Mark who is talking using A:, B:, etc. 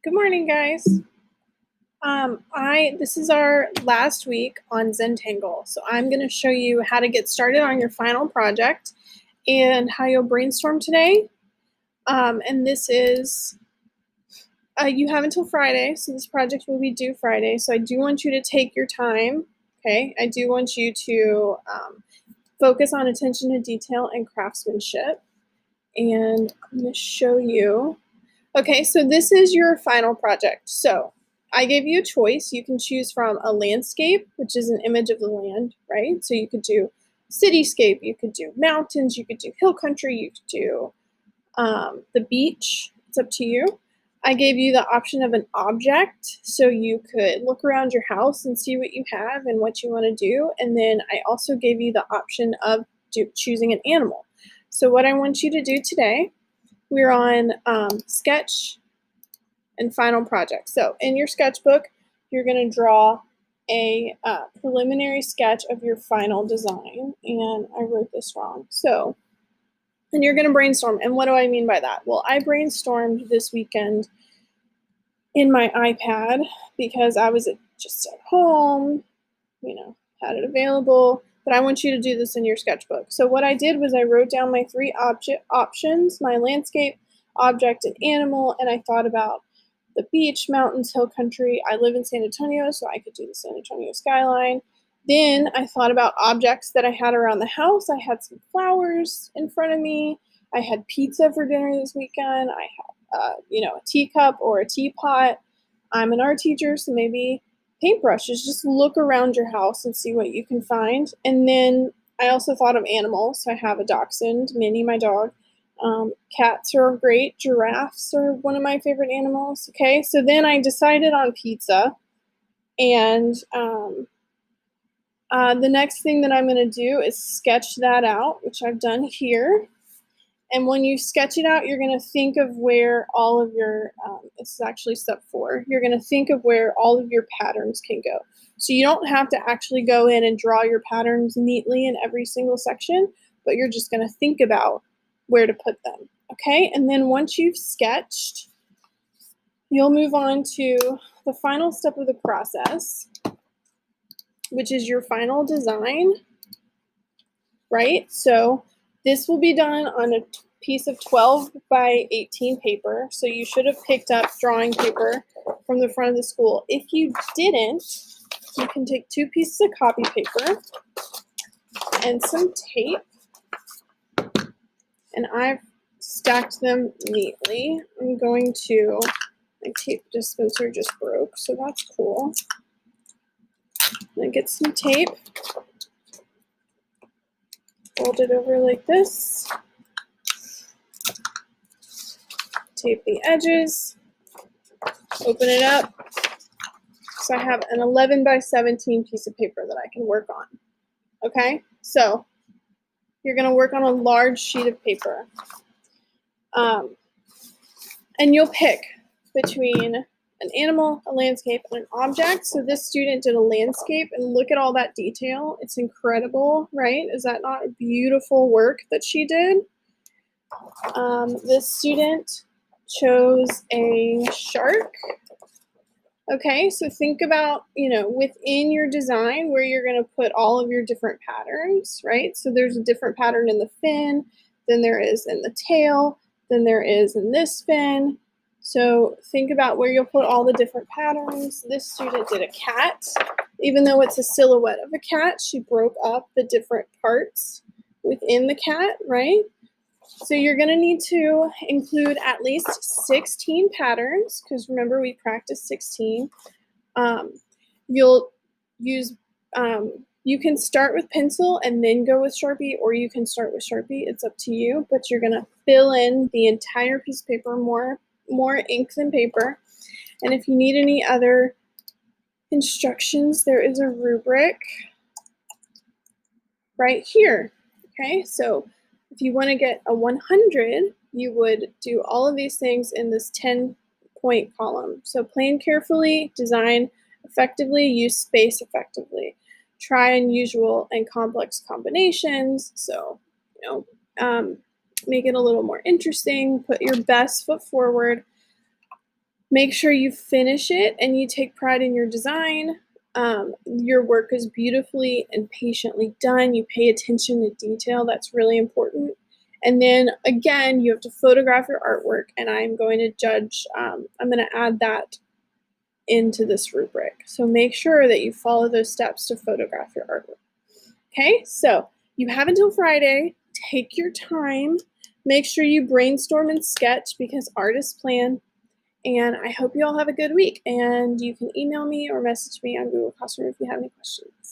A: Good morning, guys. This is our last week on Zentangle, so I'm going to show you how to get started on your final project and how you'll brainstorm today. And this is you have until Friday, so this project will be due Friday. So I do want you to take your time. Okay, I do want you to focus on attention to detail and craftsmanship. And I'm going to show you. Okay, so this is your final project. So I gave you a choice. You can choose from a landscape, which is an image of the land, right? So you could do cityscape, you could do mountains, you could do hill country, you could do the beach. It's up to you. I gave you the option of an object, so you could look around your house and see what you have and what you want to do. And then I also gave you the option of choosing an animal. So what I want you to do today, we're on sketch and final project. So in your sketchbook, you're going to draw a preliminary sketch of your final design. And I wrote this wrong. So, and you're going to brainstorm. And what do I mean by that? Well, I brainstormed this weekend in my iPad because I was just at home, had it available. But I want you to do this in your sketchbook. So what I did was I wrote down my three options, my landscape, object, and animal, and I thought about the beach, mountains, hill country. I live in San Antonio, so I could do the San Antonio skyline. Then I thought about objects that I had around the house. I had some flowers in front of me. I had pizza for dinner this weekend. I had, a teacup or a teapot. I'm an art teacher, so maybe paintbrushes. Just look around your house and see what you can find. And then I also thought of animals. So I have a dachshund, Minnie, my dog. Cats are great. Giraffes are one of my favorite animals. Okay, so then I decided on pizza. And the next thing that I'm going to do is sketch that out, which I've done here. And when you sketch it out, you're going to think of where all of your, this is actually step 4, you're going to think of where all of your patterns can go. So you don't have to actually go in and draw your patterns neatly in every single section, but you're just going to think about where to put them. Okay, and then once you've sketched, you'll move on to the final step of the process, which is your final design, right? So this will be done on a piece of 12 by 18 paper. So you should have picked up drawing paper from the front of the school. If you didn't, you can take 2 pieces of copy paper and some tape. And I've stacked them neatly. I'm going to, my tape dispenser just broke, so that's cool. I'm gonna get some tape. Fold it over like this. Tape the edges. Open it up. So I have an 11 by 17 piece of paper that I can work on. Okay, so you're going to work on a large sheet of paper. And you'll pick between an animal, a landscape, and an object. So this student did a landscape, and look at all that detail. It's incredible, right? Is that not beautiful work that she did? This student chose a shark. Okay, so think about, within your design where you're going to put all of your different patterns, right? So there's a different pattern in the fin, then there is in the tail, then there is in this fin. So think about where you'll put all the different patterns. This student did a cat. Even though it's a silhouette of a cat, she broke up the different parts within the cat, right? So you're going to need to include at least 16 patterns, because remember we practiced 16. You'll use, you can start with pencil and then go with Sharpie, or you can start with Sharpie. It's up to you, but you're going to fill in the entire piece of paper, more ink than paper. And if you need any other instructions, there is a rubric right here. Okay, so if you want to get a 100, you would do all of these things in this 10-point column. So plan carefully, design effectively, use space effectively. Try unusual and complex combinations. So, make it a little more interesting. Put your best foot forward. Make sure you finish it and you take pride in your design. Your work is beautifully and patiently done. You pay attention to detail. That's really important. And then again, you have to photograph your artwork, and I'm going to judge, I'm going to add that into this rubric. So make sure that you follow those steps to photograph your artwork. Okay, so you have until Friday. Take your time. Make sure you brainstorm and sketch because artists plan. And I hope you all have a good week. And you can email me or message me on Google Classroom if you have any questions.